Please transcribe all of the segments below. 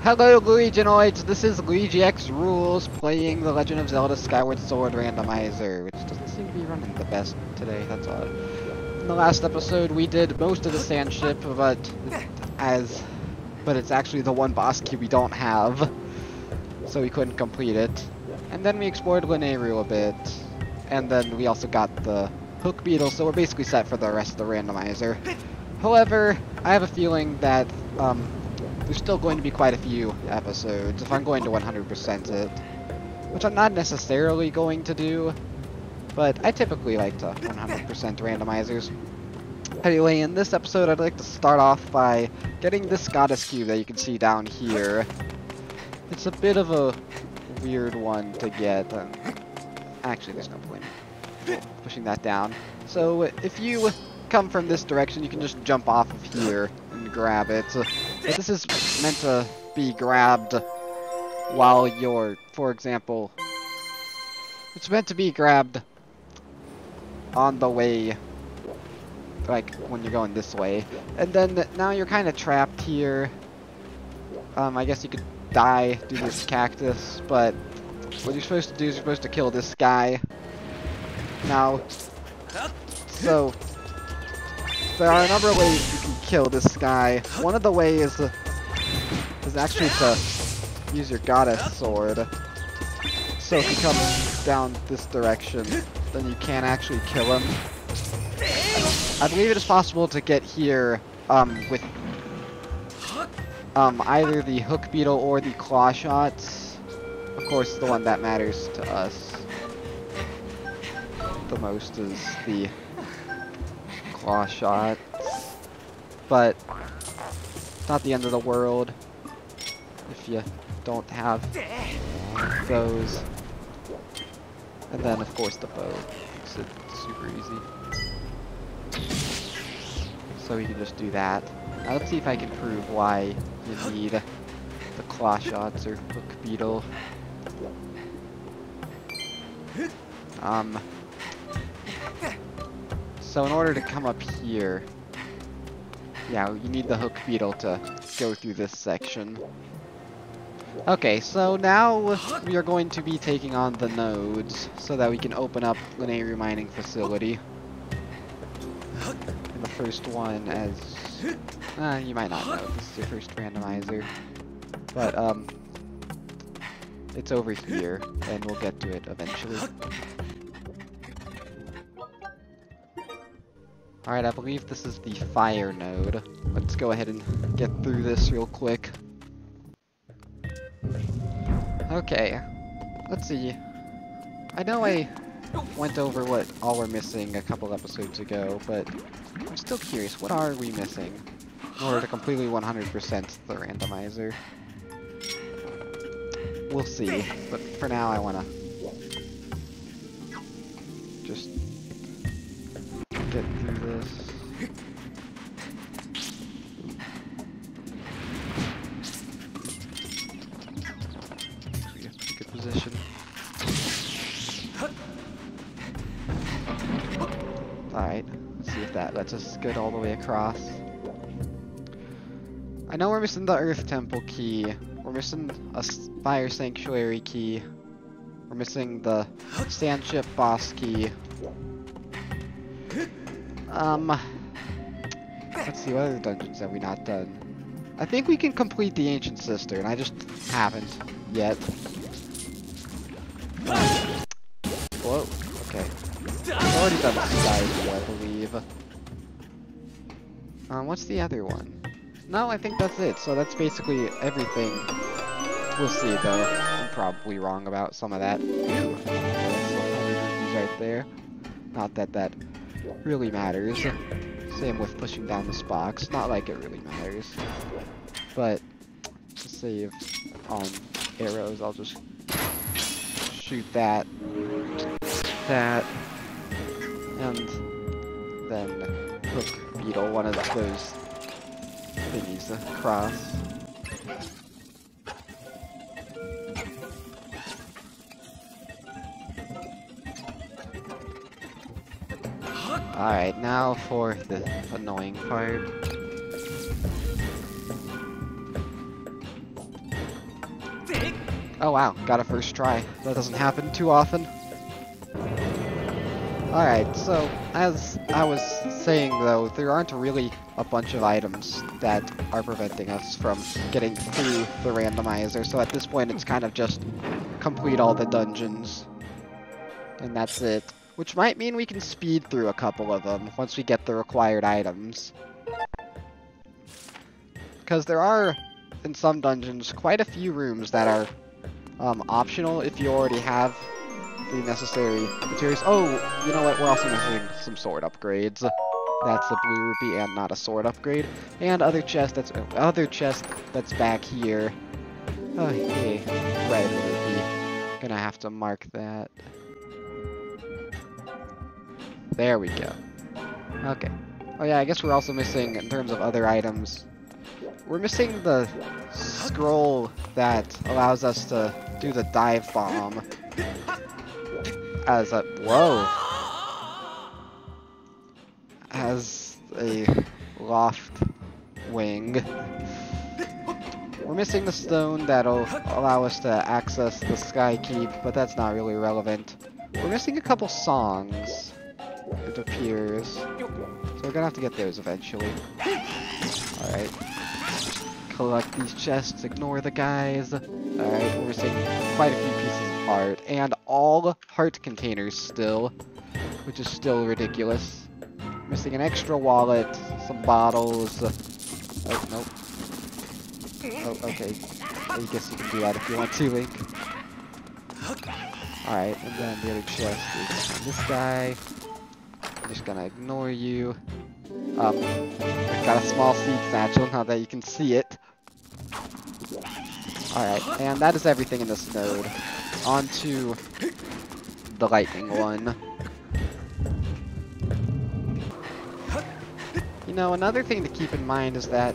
Hello Luiginoids, this is LuigiXRules playing the Legend of Zelda Skyward Sword Randomizer, which doesn't seem to be running the best today, that's odd. In the last episode we did most of the sand ship, but it's actually the one boss key we don't have, so we couldn't complete it. And then we explored Lanayru a bit, and then we also got the hook beetle, so we're basically set for the rest of the randomizer. However, I have a feeling that there's still going to be quite a few episodes if I'm going to 100% it, which I'm not necessarily going to do, but I typically like to 100% randomizers. Anyway, in this episode I'd like to start off by getting this goddess cube that you can see down here. It's a bit of a weird one to get. Actually, there's no point pushing that down. So if you come from this direction, you can just jump off of here and grab it. But this is meant to be grabbed while you're, for example, it's meant to be grabbed on the way, like when you're going this way. And then now you're kind of trapped here. I guess you could die due to this cactus, but what you're supposed to do is you're supposed to kill this guy. Now, so there are a number of ways you can kill this guy. One of the ways is actually to use your goddess sword. So if you come down this direction, then you can actually kill him. I believe it is possible to get here with either the hook beetle or the claw shots. Of course, the one that matters to us the most is the claw shot, but it's not the end of the world if you don't have those. And then, of course, the bow makes it super easy. So we can just do that. Now let's see if I can prove why you need the claw shots or hook beetle. So in order to come up here, yeah, you need the hook beetle to go through this section. Okay, so now we are going to be taking on the nodes so that we can open up Lanayru Mining Facility. And the first one, as you might not know, this is your first randomizer, but it's over here, and we'll get to it eventually. Alright, I believe this is the fire node. Let's go ahead and get through this real quick. Okay, let's see. I know I went over what all we're missing a couple episodes ago, but I'm still curious, what are we missing in order to completely 100% the randomizer? We'll see, but for now I want to just get through this. We have a good position. Alright, let's see if that lets us get all the way across. I know we're missing the Earth Temple key. We're missing a Fire Sanctuary key. We're missing the Sand Ship boss key. Let's see, what other dungeons have we not done? I think we can complete the Ancient Cistern, I just haven't yet. Whoa, okay. I've already done Sky, I believe. What's the other one? No, I think that's it, so that's basically everything. We'll see, though. I'm probably wrong about some of that. Right there. Not that that really matters. Same with pushing down this box. Not like it really matters. But to save on arrows, I'll just shoot that, and then hook beetle one of those thingies across. Alright, now for the annoying part. Oh wow, got a first try. That doesn't happen too often. Alright, so as I was saying though, there aren't really a bunch of items that are preventing us from getting through the randomizer, so at this point it's kind of just complete all the dungeons. And that's it. Which might mean we can speed through a couple of them once we get the required items. Because there are, in some dungeons, quite a few rooms that are optional if you already have the necessary materials. Oh, you know what? We're also missing some sword upgrades. That's a blue rupee and not a sword upgrade. And other chest that's back here. Oh, hey, red rupee. Gonna have to mark that. There we go. Okay. Oh yeah, I guess we're also missing, in terms of other items, we're missing the scroll that allows us to do the dive bomb. As a... whoa! As a loft wing. We're missing the stone that'll allow us to access the Sky Keep, but that's not really relevant. We're missing a couple songs, it appears. So we're gonna have to get those eventually. Alright. Collect these chests, ignore the guys. Alright, we're missing quite a few pieces of heart. And all heart containers still, which is still ridiculous. Missing an extra wallet, some bottles. Oh, nope. Oh, okay. I guess you can do that if you want to, Link. Alright, and then the other chest is on this guy. I'm just gonna ignore you. I've got a small seed satchel now that you can see it. Alright, and that is everything in this node. On to the lightning one. You know, another thing to keep in mind is that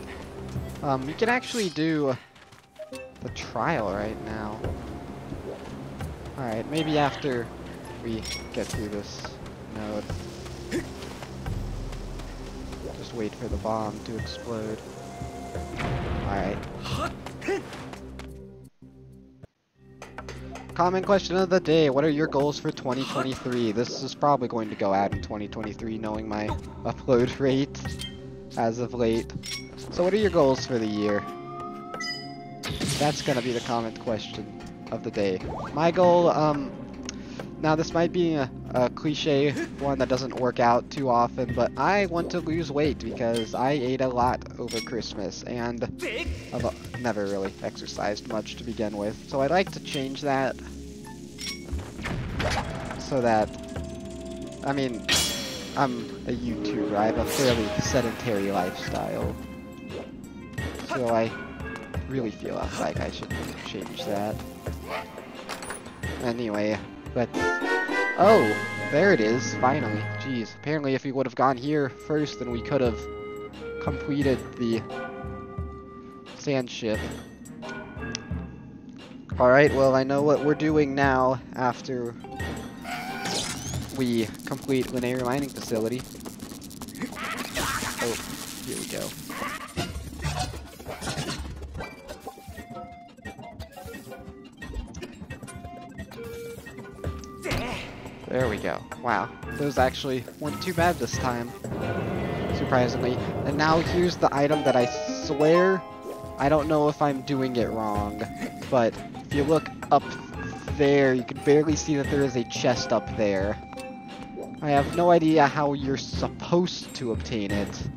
you can actually do the trial right now. Alright, maybe after we get through this node. Just wait for the bomb to explode. Alright. Comment question of the day. What are your goals for 2023? This is probably going to go out in 2023, knowing my upload rate as of late. So what are your goals for the year? That's gonna be the comment question of the day. My goal, now this might be a cliche one that doesn't work out too often, but I want to lose weight because I ate a lot over Christmas and I've never really exercised much to begin with. So I'd like to change that so that, I mean, I'm a YouTuber, I have a fairly sedentary lifestyle. So I really feel like I should change that. Anyway, but... oh, there it is, finally. Jeez, apparently if we would have gone here first, then we could have completed the sand ship. Alright, well, I know what we're doing now after we complete Lanayru Mining Facility. Oh, here we go. There we go. Wow. Those actually weren't too bad this time. Surprisingly. And now here's the item that I swear I don't know if I'm doing it wrong. But if you look up there, you can barely see that there is a chest up there. I have no idea how you're supposed to obtain it.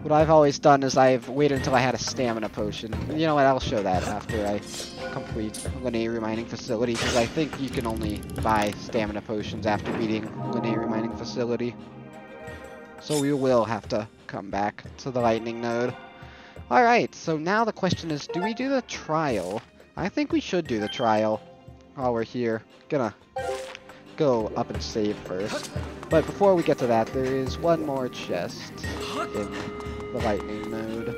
What I've always done is I've waited until I had a stamina potion. And you know what, I'll show that after I complete Lanayru Mining Facility, because I think you can only buy stamina potions after beating Lanayru Mining Facility. So we will have to come back to the lightning node. Alright, so now the question is, do we do the trial? I think we should do the trial while we're here. Gonna go up and save first. But before we get to that, there is one more chest in the lightning node.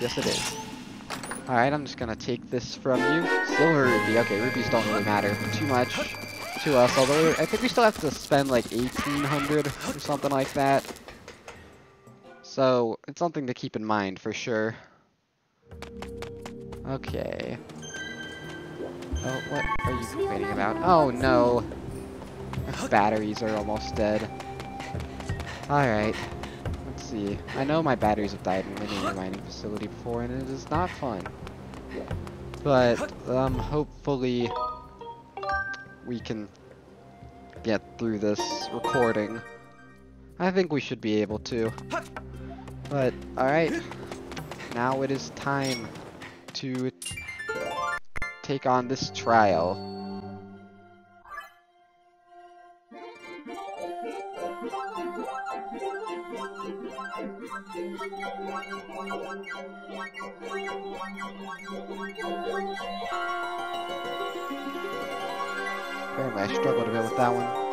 Yes, it is. Alright, I'm just gonna take this from you. Silver rupee. Okay, rupees don't really matter too much to us, although I think we still have to spend like 1,800 or something like that. So, it's something to keep in mind for sure. Okay. Oh, what are you complaining about? Oh no! My batteries are almost dead. Alright. Let's see. I know my batteries have died in the Lanayru Mining Facility before, and it is not fun. But, hopefully we can get through this recording. I think we should be able to. But, alright. Now it is time to take on this trial. Apparently I struggled a bit with that one.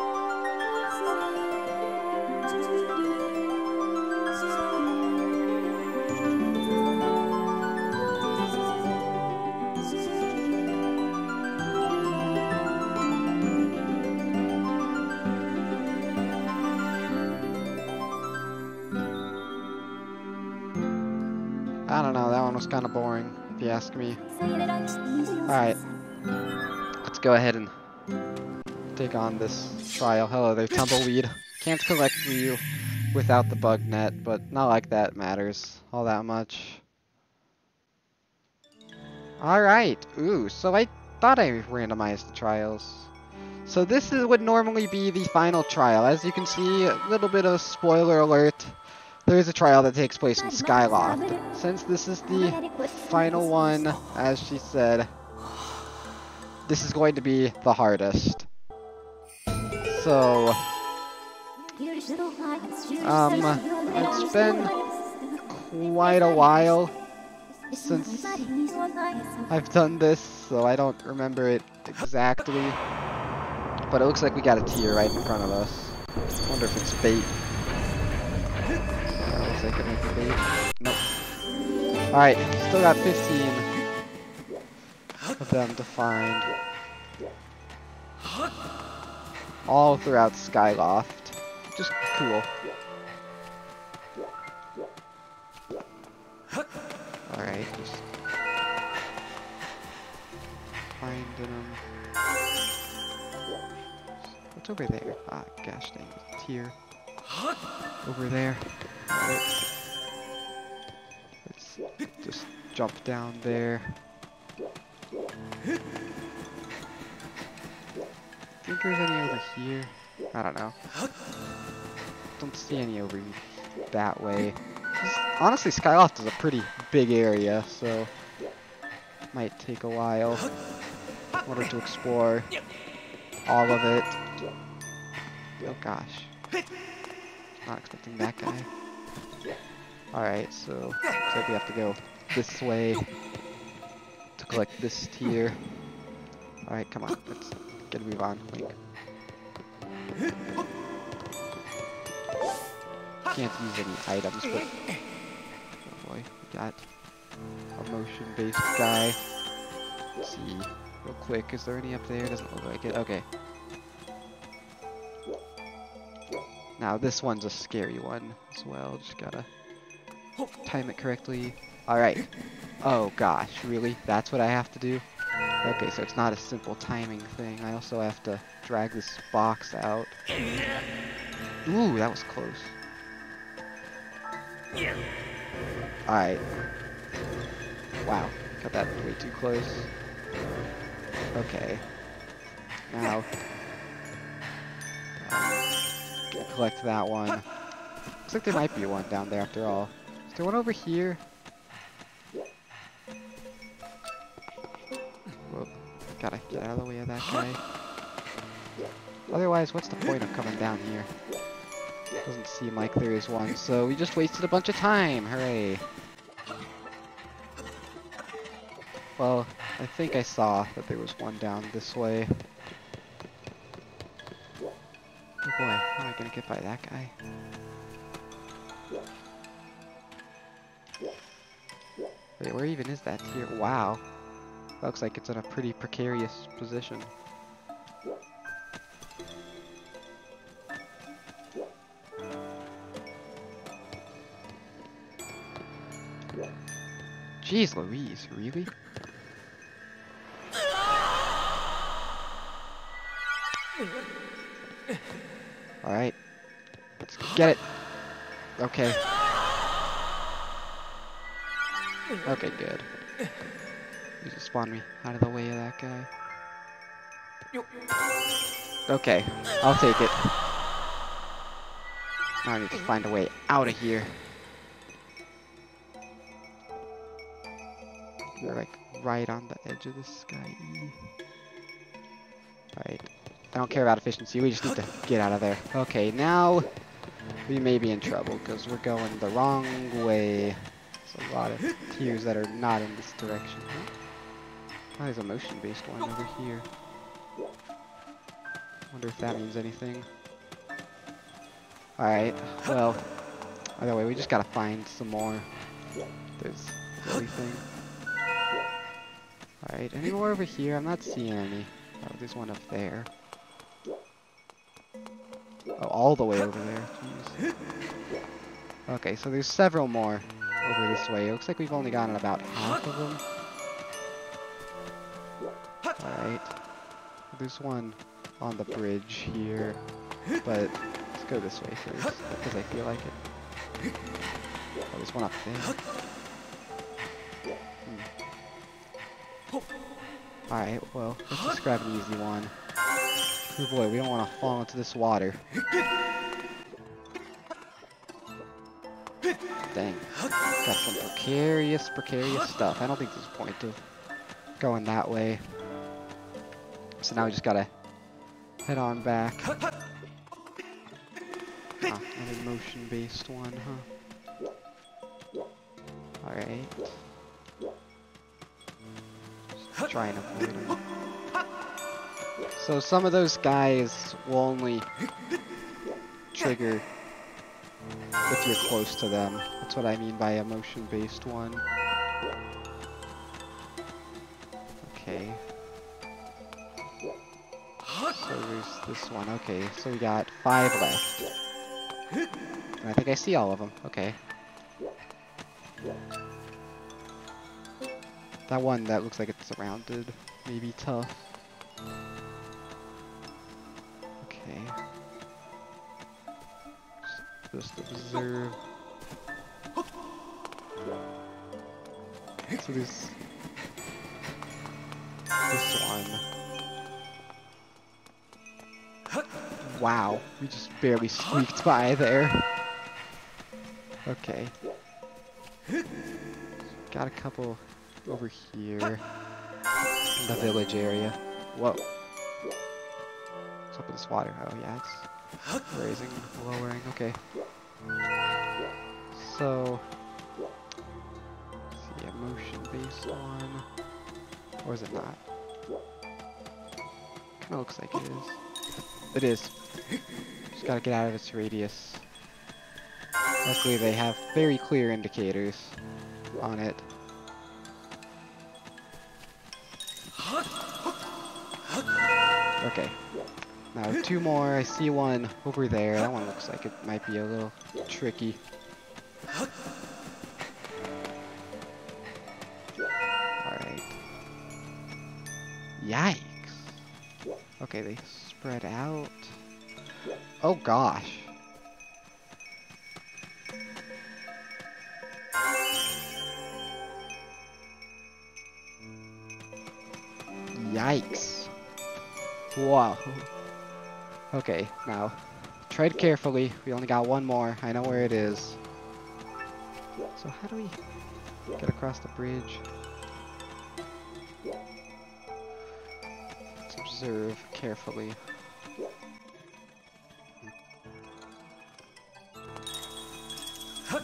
I don't know, that one was kind of boring, if you ask me. Alright, let's go ahead and take on this trial. Hello there, Tumbleweed. Can't collect you without the bug net, but not like that matters all that much. Alright, ooh, so I thought I randomized the trials. So this would normally be the final trial. As you can see, a little bit of spoiler alert. There is a trial that takes place in Skyloft. Since this is the final one, as she said, this is going to be the hardest. So, it's been quite a while since I've done this, so I don't remember it exactly. But it looks like we got a tier right in front of us. Wonder if it's bait. Looks like it might be bait. Nope. Alright, still got 15 of them to find. All throughout Skyloft. Just cool. Alright, just finding them. What's over there? Ah, gosh dang it. Tier. Over there. Alright. Let's just jump down there. Think there's any over here? I don't know. Don't see any over that way. Honestly, Skyloft is a pretty big area, so might take a while in order to explore all of it. Oh gosh. Not expecting that guy. Alright, so looks like we have to go this way to collect this tier. Alright, come on. Let's get a move on. Link. Can't use any items, but oh boy, we got a motion-based guy. Let's see real quick. Is there any up there? Doesn't look like it. Okay. Now this one's a scary one as well. Just gotta time it correctly. Alright. Oh gosh, really? That's what I have to do? Okay, so it's not a simple timing thing. I also have to drag this box out. Ooh, that was close. Alright. Wow, got that way too close. Okay. Now, collect that one. Looks like there might be one down there after all. Is there one over here? Whoa, gotta get out of the way of that guy. Otherwise, what's the point of coming down here? Doesn't seem like there is one, so we just wasted a bunch of time. Hooray. Well, I think I saw that there was one down this way. Oh boy, how am I gonna get by that guy? Wait, where even is that tier? Wow. Looks like it's in a pretty precarious position. Jeez Louise, really? Alright. Let's get it. Okay. Okay, good. You just spawned me out of the way of that guy. Okay, I'll take it. Now I need to find a way out of here. We're like right on the edge of the sky. Alright. I don't care about efficiency, we just need to get out of there. Okay, now we may be in trouble because we're going the wrong way. There's a lot of tiers that are not in this direction. Oh, there's a motion-based one over here. Wonder if that means anything. Alright, well, either way, we just gotta find some more. There's everything. Alright, any more over here? I'm not seeing any. Oh, there's one up there. Oh, all the way over there. Jeez. Okay, so there's several more over this way. It looks like we've only gotten about half of them. Alright. There's one on the bridge here, but let's go this way first, because I feel like it. Oh, there's one up there. Alright, well, let's just grab an easy one. Oh boy, we don't want to fall into this water. Dang. Got some precarious stuff. I don't think there's a point of going that way. So now we just gotta head on back. Ah, another motion-based one, huh? Alright. Just try and avoid them. So some of those guys will only trigger if you're close to them. That's what I mean by a motion-based one. Okay. So there's this one. Okay, so we got 5 left. And I think I see all of them. Okay. That one that looks like it's surrounded may be tough. Okay. Just observe. So there's this one. Wow, we just barely squeaked by there. Okay. Got a couple over here in the village area. Whoa. What's up with this water? Oh yeah, it's raising, lowering. Okay. So, let's see, a motion-based one. Or is it not? Kinda looks like it is. It is. Just gotta get out of its radius. Luckily they have very clear indicators on it. Okay. Now 2 more. I see one over there. That one looks like it might be a little tricky. Alright. Yikes. Okay, they spread out. Oh gosh. Yikes. Wow. Okay, now, tread carefully. We only got 1 more. I know where it is. So how do we get across the bridge? Let's observe carefully.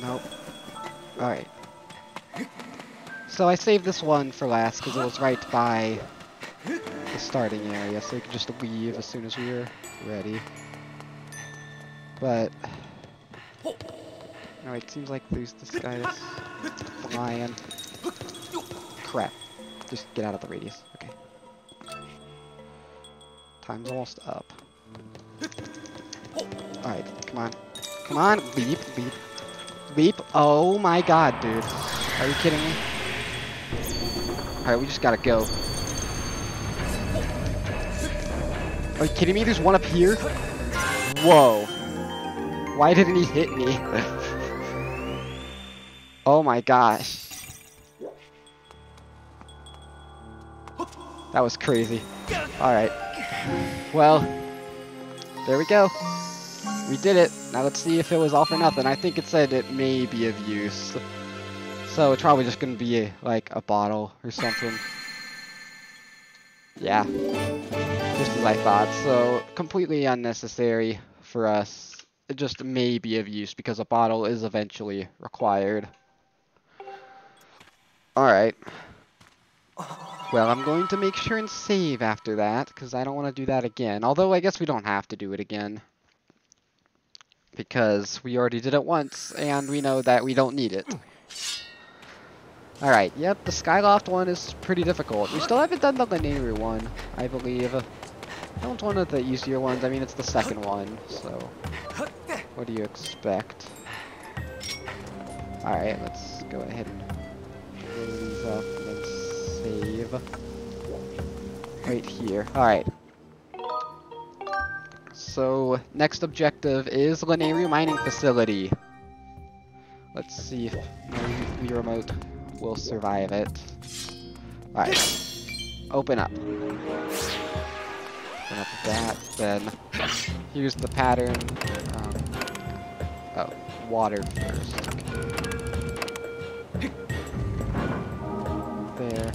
Nope. Alright. So I saved this one for last because it was right by the starting area, so we could just leave as soon as we were ready. But no, it seems like there's this guy that's flying. Crap. Just get out of the radius. Okay. Time's almost up. Alright, come on. Come on! Leap, leap, leap. Oh my god, dude. Are you kidding me? Alright, we just gotta go. Are you kidding me? There's one up here? Whoa. Why didn't he hit me? Oh my gosh. That was crazy. Alright. Well, there we go. We did it. Now let's see if it was all for nothing. I think it said it may be of use. So it's probably just going to be like a bottle or something. Yeah. Just as I thought. So completely unnecessary for us. It just may be of use because a bottle is eventually required. Alright. Well, I'm going to make sure and save after that, because I don't want to do that again. Although, I guess we don't have to do it again. Because we already did it once, and we know that we don't need it. Alright, yep, the Skyloft one is pretty difficult. We still haven't done the Lanayru one, I believe. That one's one of the easier ones. I mean, it's the second one, so... What do you expect? Alright, let's go ahead and blow these up and then save. Right here. Alright. So, next objective is Lanayru Mining Facility. Let's see if my Wii remote will survive it. Alright. Open up. Open up that, then here's the pattern. Oh, water first. There.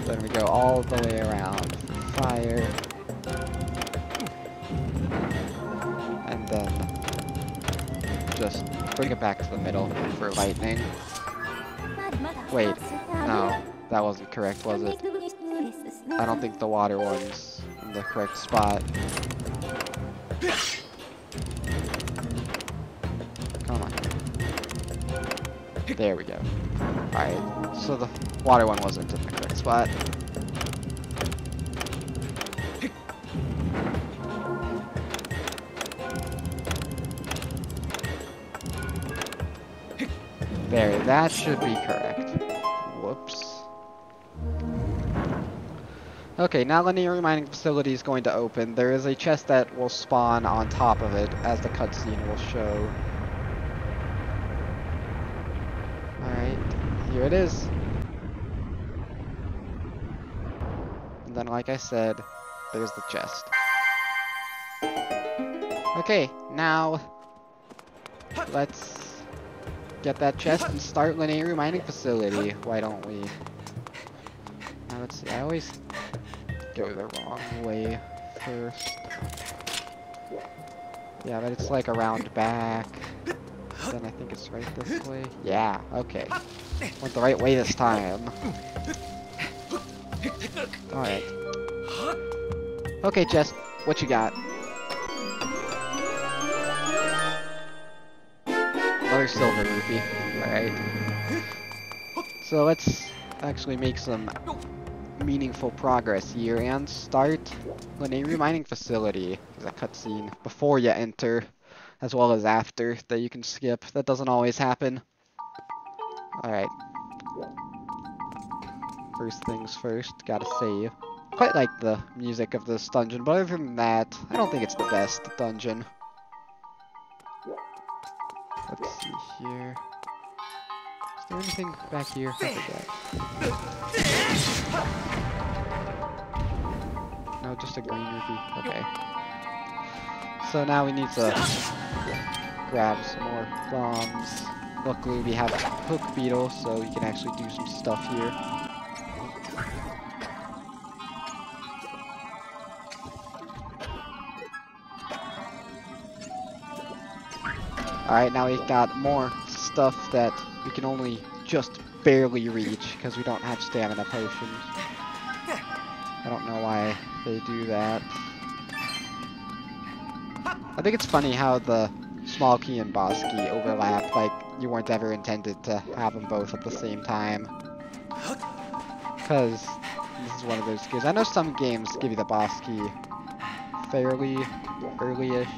Then we go all the way around for fire. And then just bring it back to the middle for lightning. Wait, no, that wasn't correct, was it? I don't think the water one's in the correct spot. Come on. There we go. Alright, so the water one wasn't in the correct spot. There, that should be correct. Whoops. Okay, now Lanayru Mining Facility is going to open. There is a chest that will spawn on top of it, as the cutscene will show. Alright, here it is. And then, like I said, there's the chest. Okay, now let's get that chest and start Lanayru Mining Facility. Why don't we? Now let's see, I always go the wrong way first. Yeah, but it's like around back. Then I think it's right this way. Yeah, okay. Went the right way this time. Alright. Okay, chest, what you got? Another silver rupee. Alright. So let's actually make some meaningful progress here and start Lanayru Mining Facility. There's a cutscene before you enter, as well as after, that you can skip. That doesn't always happen. Alright. First things first, gotta save. Quite like the music of this dungeon, but other than that, I don't think it's the best dungeon. Let's see here. Is there anything back here? I forget. No, just a green rupee. Okay. So now we need to grab some more bombs. Luckily we have a hook beetle, so we can actually do some stuff here. Alright, now we've got more stuff that we can only just barely reach because we don't have stamina potions. I don't know why they do that. I think it's funny how the small key and boss key overlap, like you weren't ever intended to have them both at the same time. Because this is one of those games. I know some games give you the boss key fairly early-ish.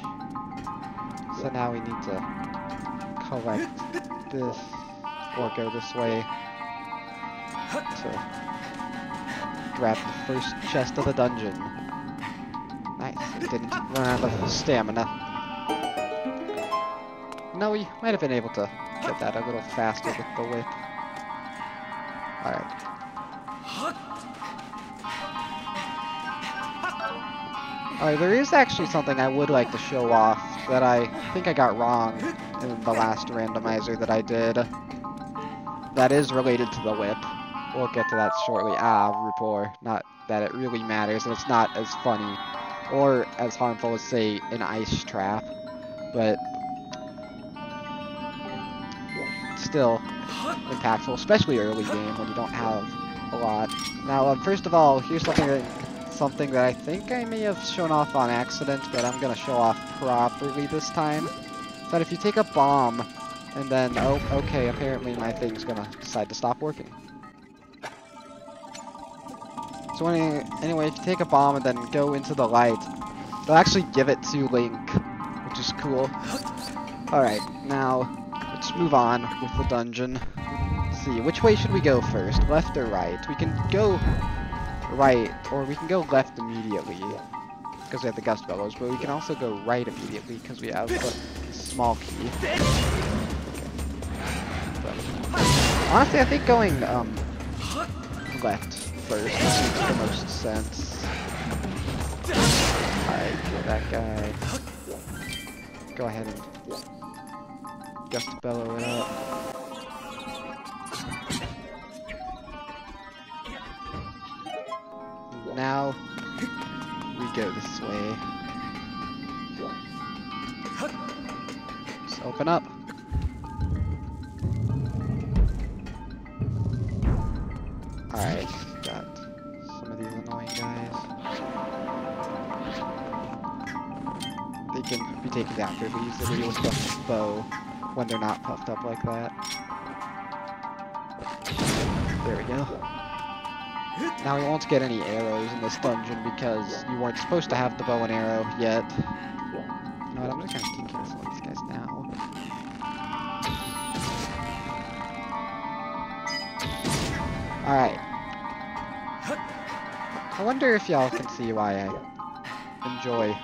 So now we need to collect this, or go this way. to grab the first chest of the dungeon. Nice. It didn't run out of stamina. No, we might have been able to get that a little faster with the whip. Alright. Alright, there is actually something I would like to show off that I think I got wrong in the last randomizer that I did. That is related to the whip. We'll get to that shortly. Rapport. Not that it really matters, and it's not as funny or as harmful as, say, an ice trap, but still impactful, especially early game when you don't have a lot. Now, first of all, here's something that I think I may have shown off on accident, but I'm gonna show off properly this time. That if you take a bomb and then, oh, okay, apparently my thing's gonna decide to stop working. So anyway, if you take a bomb and then go into the light, they'll actually give it to Link, which is cool. Alright, now let's move on with the dungeon. Let's see, which way should we go first? Left or right? We can go right, or we can go left immediately, because we have the gust bellows, but we can also go right immediately, because we have the small key. Okay. But, honestly, I think going left first makes the most sense. Alright, get that guy. Go ahead and gust bellow it up. Now we go this way. Just open up. Alright, got some of these annoying guys. They can be taken down fairly easily with the bow when they're not puffed up like that. There we go. Now we won't get any arrows in this dungeon because you weren't supposed to have the bow and arrow yet. You know what, I'm just gonna keep canceling these guys now. Alright. I wonder if y'all can see why I enjoy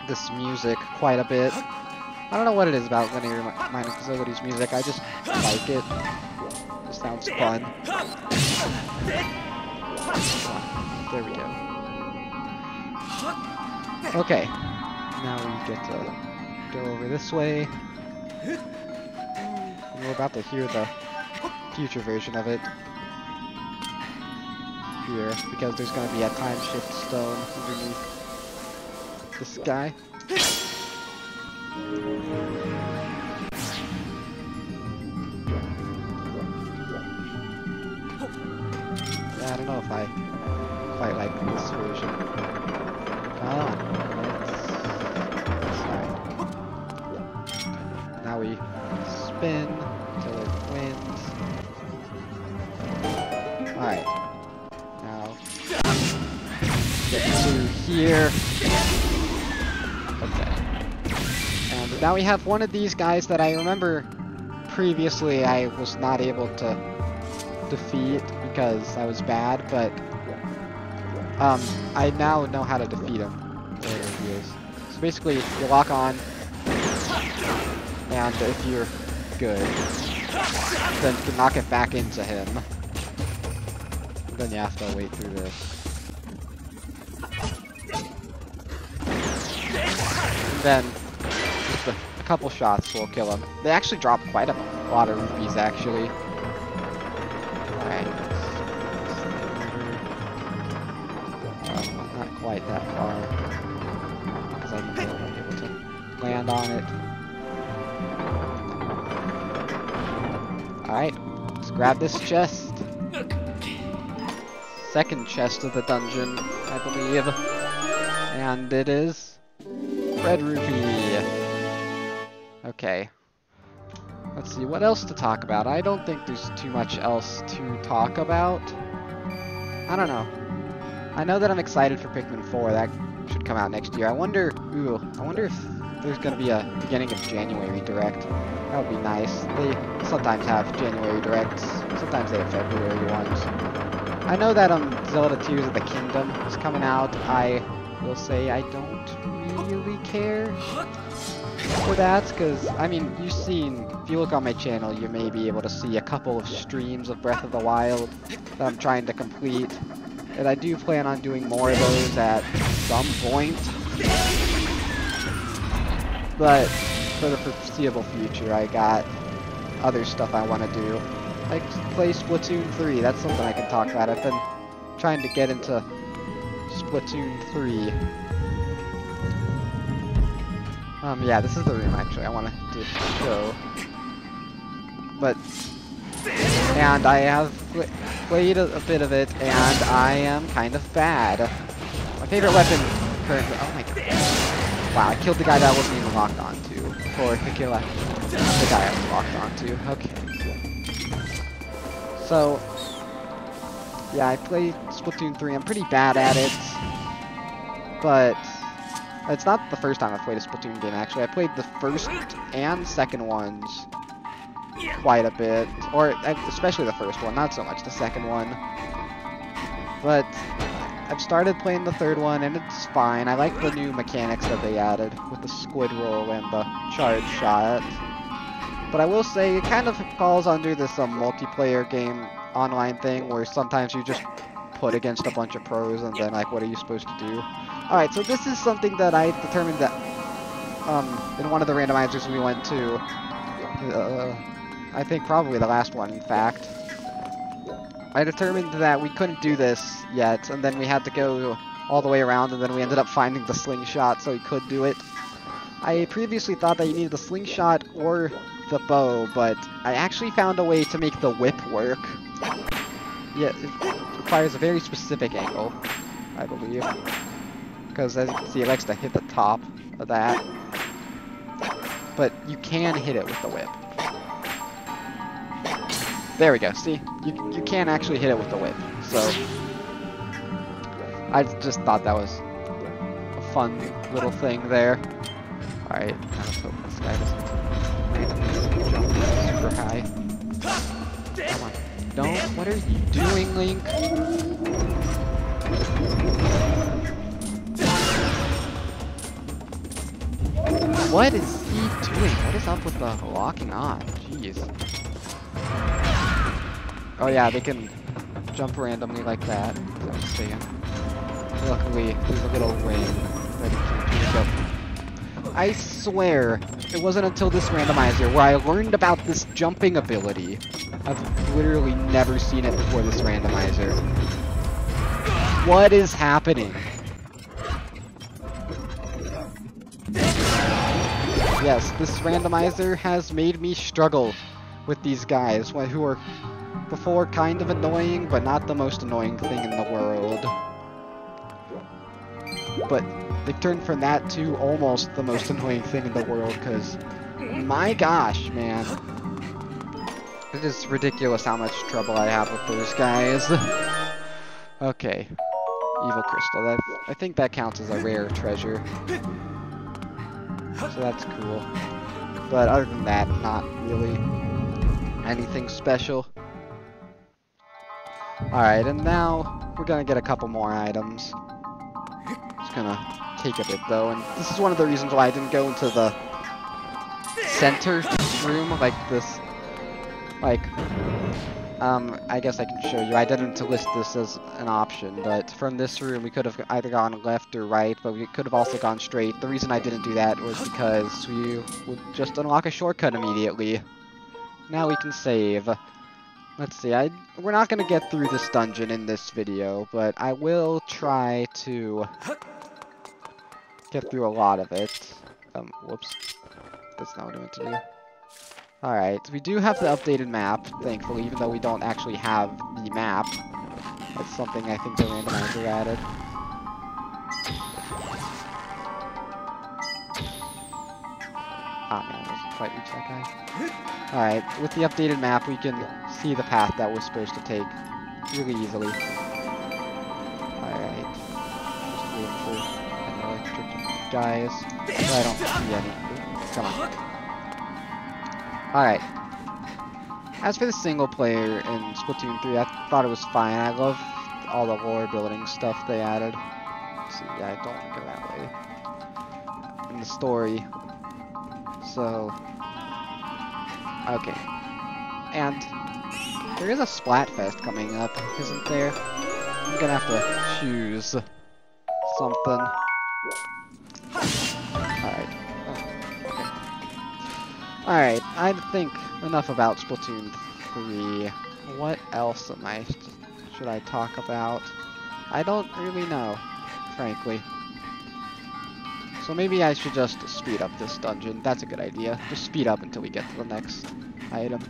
this music quite a bit. I don't know what it is about Lanayru Mining Facility's music, I just like it. It sounds fun. There we go. Okay. Now we get to go over this way. And we're about to hear the future version of it here, because there's going to be a time shift stone underneath this guy. I don't know if I quite like this version. Come on, let's slide. Now we spin until it wins. Alright. Now get to here. Okay. And now we have one of these guys that I remember previously I was not able to defeat because I was bad, but I now know how to defeat him. There he is. So basically, you lock on, and if you're good, then you can knock it back into him. Then you have to wait through this. And then just a couple shots will kill him. They actually drop quite a lot of rupees, actually. Not quite that far, because I didn't really be able to land on it. Alright, let's grab this chest. Second chest of the dungeon, I believe. And it is red rupee. Okay. Let's see, what else to talk about? I don't think there's too much else to talk about. I don't know. I know that I'm excited for Pikmin 4. That should come out next year. I wonder if there's going to be a beginning of January direct. That would be nice. They sometimes have January directs. Sometimes they have February ones. I know that Zelda Tears of the Kingdom is coming out. I will say I don't really care for that, because, I mean, you've seen, if you look on my channel, you may be able to see a couple of streams of Breath of the Wild that I'm trying to complete. And I do plan on doing more of those at some point. But for the foreseeable future, I got other stuff I want to do. Like play Splatoon 3, that's something I can talk about. I've been trying to get into Splatoon 3. Yeah, this is the room actually I wanted to show. And I have played a bit of it, and I am kind of bad. My favorite weapon currently, oh my god. Wow, I killed the guy that I wasn't even locked onto. Or to kill the guy I was locked onto. Okay. So, yeah, I played Splatoon 3. I'm pretty bad at it. But it's not the first time I've played a Splatoon game, actually. I played the first and second ones quite a bit. Or especially the first one, not so much the second one. But I've started playing the third one, and it's fine. I like the new mechanics that they added with the squid roll and the charge shot. But I will say, it kind of falls under this multiplayer game online thing, where sometimes you just put against a bunch of pros, and then, like, what are you supposed to do? Alright, so this is something that I determined that, in one of the randomizers we went to, I think probably the last one, in fact. I determined that we couldn't do this yet, and then we had to go all the way around, and then we ended up finding the slingshot so we could do it. I previously thought that you needed the slingshot or the bow, but I actually found a way to make the whip work. Yeah, it requires a very specific angle, I believe. Because as you can see, it likes to hit the top of that. But you can hit it with the whip. There we go, see? You can actually hit it with the whip, so I just thought that was a fun little thing there. Alright, let's hope this guy doesn't jump super high. Come on. Don't, what are you doing, Link? What is he doing? What is up with the locking on? Jeez. Oh yeah, they can jump randomly like that, as I was saying. Luckily, there's a little ring that he can pick up. I swear, it wasn't until this randomizer where I learned about this jumping ability. I've literally never seen it before this randomizer. What is happening? Yes, this randomizer has made me struggle with these guys, who are before kind of annoying, but not the most annoying thing in the world. But they've turned from that to almost the most annoying thing in the world, because my gosh, man. It is ridiculous how much trouble I have with those guys. Okay. Evil Crystal. I think that counts as a rare treasure. So that's cool. But other than that, not really anything special. Alright, and now we're gonna get a couple more items. It's gonna take a bit though, and this is one of the reasons why I didn't go into the center room like this. Like, I guess I can show you. I didn't list this as an option, but from this room we could have either gone left or right, but we could have also gone straight. The reason I didn't do that was because we would just unlock a shortcut immediately. Now we can save. Let's see, we're not going to get through this dungeon in this video, but I will try to get through a lot of it. Whoops. That's not what I meant to do. Alright, we do have the updated map, thankfully, even though we don't actually have the map. That's something I think the randomizer added. Ah man, I wasn't quite reach that guy. Alright, with the updated map we can see the path that we're supposed to take really easily. Alright. Just waiting for an electric guys. But I don't see any. Come on. Alright. As for the single player in Splatoon 3, I thought it was fine. I love all the lore building stuff they added. Let's see, yeah, I don't want to go that way. In the story. So, okay. And there is a Splatfest coming up, isn't there? I'm gonna have to choose something. Alright. Oh, okay. Alright, I think enough about Splatoon 3. What else should I talk about? I don't really know, frankly. So maybe I should just speed up this dungeon. That's a good idea. Just speed up until we get to the next item.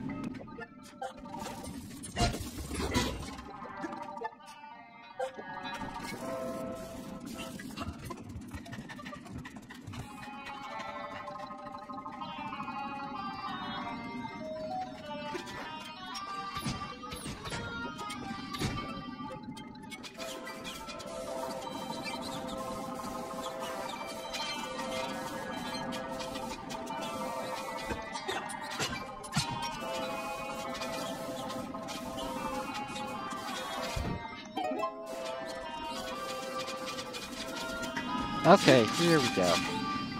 Okay, here we go.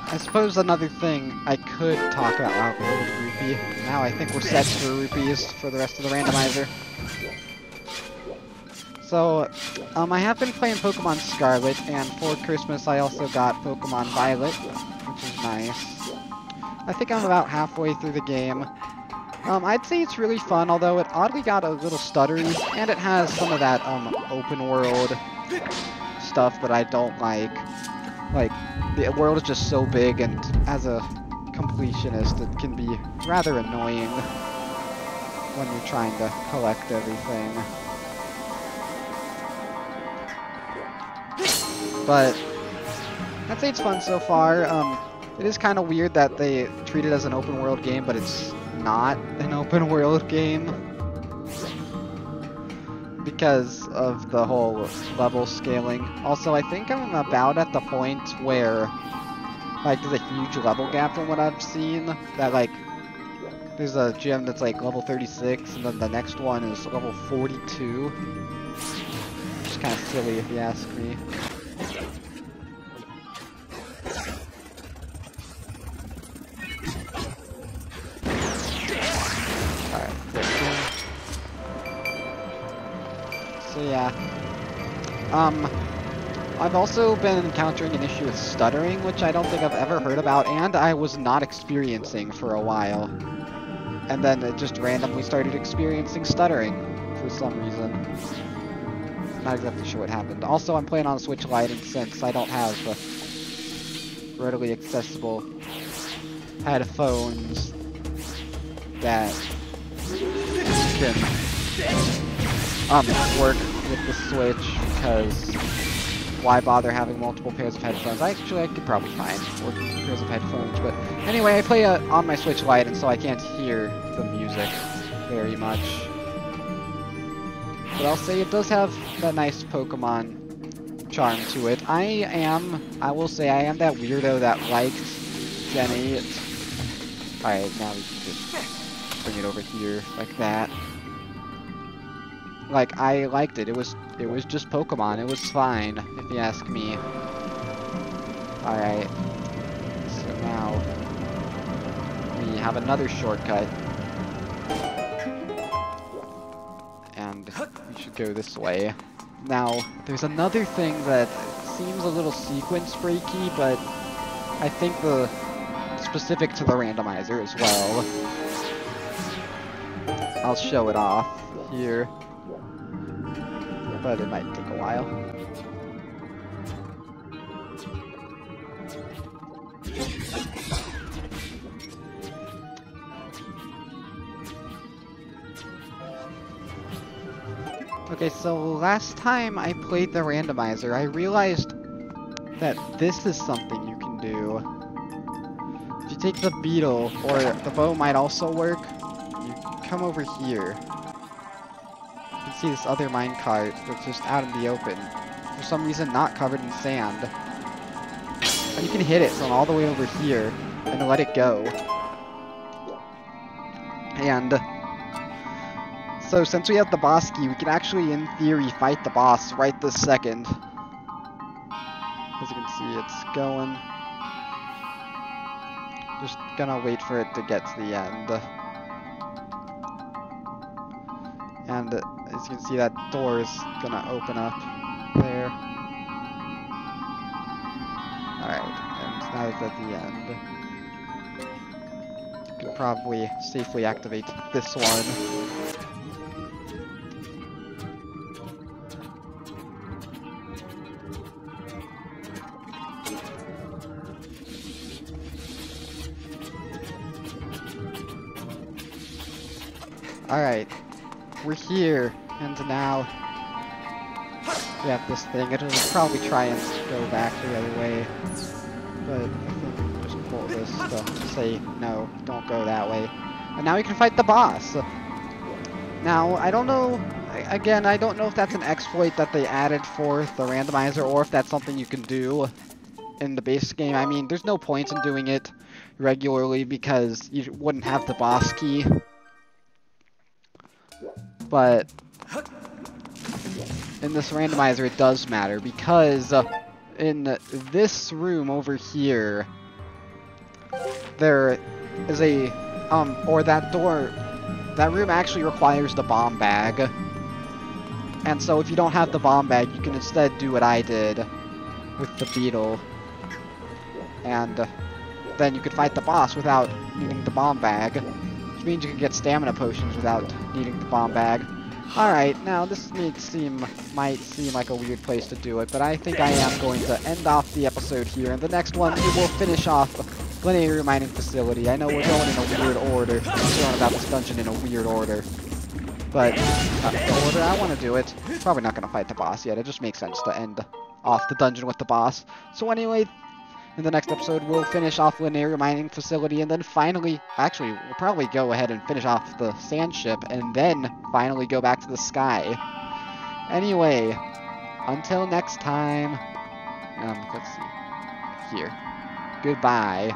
I suppose another thing I could talk about Gold Rupee. Now I think we're set for rupees for the rest of the randomizer. So, I have been playing Pokemon Scarlet, and for Christmas I also got Pokemon Violet, which is nice. I think I'm about halfway through the game. I'd say it's really fun, although it oddly got a little stuttery, and it has some of that open world stuff that I don't like. Like, the world is just so big, and as a completionist, it can be rather annoying when you're trying to collect everything. But I'd say it's fun so far. It is kind of weird that they treat it as an open world game, but it's not an open world game because of the whole level scaling. Also, I think I'm about at the point where, like, there's a huge level gap from what I've seen. That, like, there's a gym that's, like, level 36, and then the next one is level 42. Which is kind of silly if you ask me. So yeah, I've also been encountering an issue with stuttering, which I don't think I've ever heard about, and I was not experiencing for a while. And then it just randomly started experiencing stuttering for some reason. Not exactly sure what happened. Also, I'm playing on a Switch Lite, and since I don't have readily accessible headphones that can work with the Switch, because why bother having multiple pairs of headphones? I could probably find more pairs of headphones, but anyway, I play on my Switch Lite, and so I can't hear the music very much. But I'll say it does have that nice Pokemon charm to it. I will say I am that weirdo that liked Gen 8. Alright, now we can just bring it over here like that. Like, I liked it. It was just Pokemon. It was fine, if you ask me. Alright. So now we have another shortcut. And we should go this way. Now, there's another thing that seems a little sequence breaky, but I think specific to the randomizer as well. I'll show it off here. But it might take a while. Okay, so last time I played the randomizer, I realized that this is something you can do. If you take the beetle, or the bow might also work, you come over here. You can see this other minecart that's just out in the open. For some reason not covered in sand. And you can hit it from all the way over here and let it go. And So since we have the boss key, we can actually, in theory, fight the boss right this second. As you can see, it's going. Just gonna wait for it to get to the end. And as you can see, that door is gonna open up there. Alright, and now it's at the end. You can probably safely activate this one. Alright, we're here, and now we have this thing. It'll probably try and go back the other way, but I think we'll just pull this to say, no, don't go that way. And now we can fight the boss. Now, I don't know, again, I don't know if that's an exploit that they added for the randomizer, or if that's something you can do in the base game. I mean, there's no point in doing it regularly because you wouldn't have the boss key. But in this randomizer, it does matter because in this room over here, there is a or that door, that room actually requires the bomb bag. And so if you don't have the bomb bag, you can instead do what I did with the beetle, and then you could fight the boss without needing the bomb bag. Which means you can get stamina potions without needing the bomb bag. Alright, now this might seem like a weird place to do it, but I think I am going to end off the episode here. In the next one, we will finish off Lanayru Mining Facility. I know we're going in a weird order. I'm going about this dungeon in a weird order. But the order I want to do it, probably not going to fight the boss yet. It just makes sense to end off the dungeon with the boss. So anyway, in the next episode, we'll finish off Lanayru Mining Facility, and then finally, actually, we'll probably go ahead and finish off the sand ship, and then finally go back to the sky. Anyway, until next time, let's see, here, goodbye.